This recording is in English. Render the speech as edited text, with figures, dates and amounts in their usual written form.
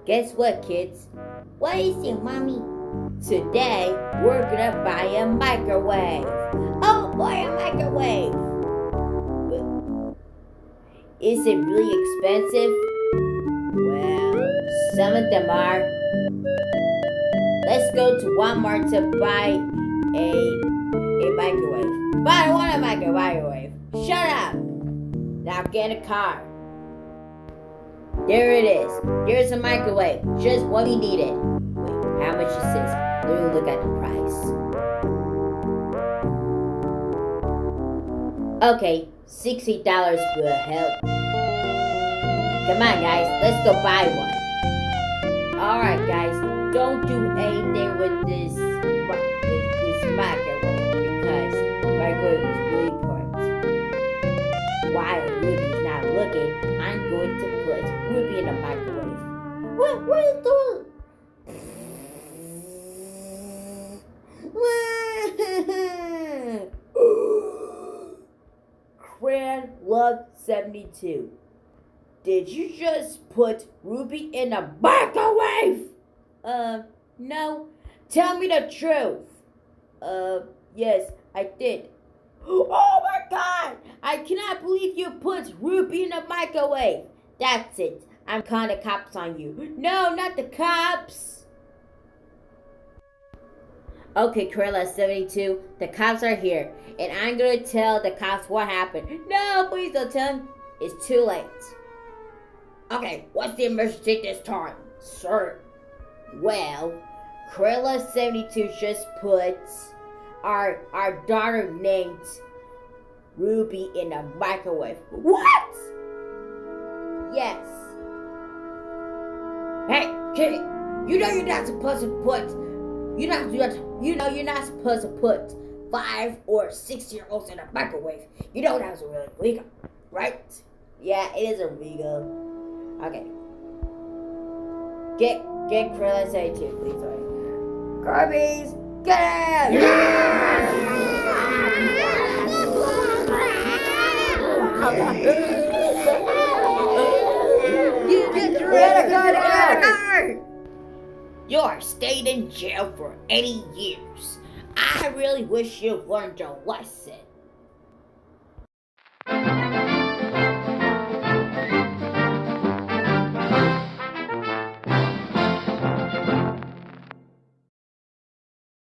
Guess what, kids? What is it, Mommy? Today, we're gonna buy a microwave. Oh boy, a microwave! Is it really expensive? Well, some of them are. Let's go to Walmart to buy a microwave. But I don't want a microwave. Shut up! Now get a car. There it is. There's a microwave. Just what we needed. Wait, how much is this? Let me look at the price. Okay, $60 will help. Come on, guys. Let's go buy one. Alright, guys. Don't do anything with this microwave because microwave is really important. While Ruby is not looking, I'm going to put Ruby in the microwave. What are you doing? Crayonlove72. Did you just put Ruby in a microwave? No. Tell me the truth. Yes, I did. Oh my God! I cannot believe you put Ruby in a microwave. That's it. I'm calling the cops on you. No, not the cops. Okay, Crayonlove72, the cops are here, and I'm gonna tell the cops what happened. No, please don't tell them. It's too late. Okay, what's the emergency this time, sir? Well, Crayonlove72 just put our daughter named Ruby in a microwave. What? Yes. Hey, kid, you know you're not supposed to put. You're not supposed to put 5 or 6-year-olds in a microwave. You know that's really illegal, right? Yeah, it is illegal. Okay. Get Crayonlove72, please. Sorry. Corbies, get him! You get your car! You're staying in jail for 80 years. I really wish you learned your lesson.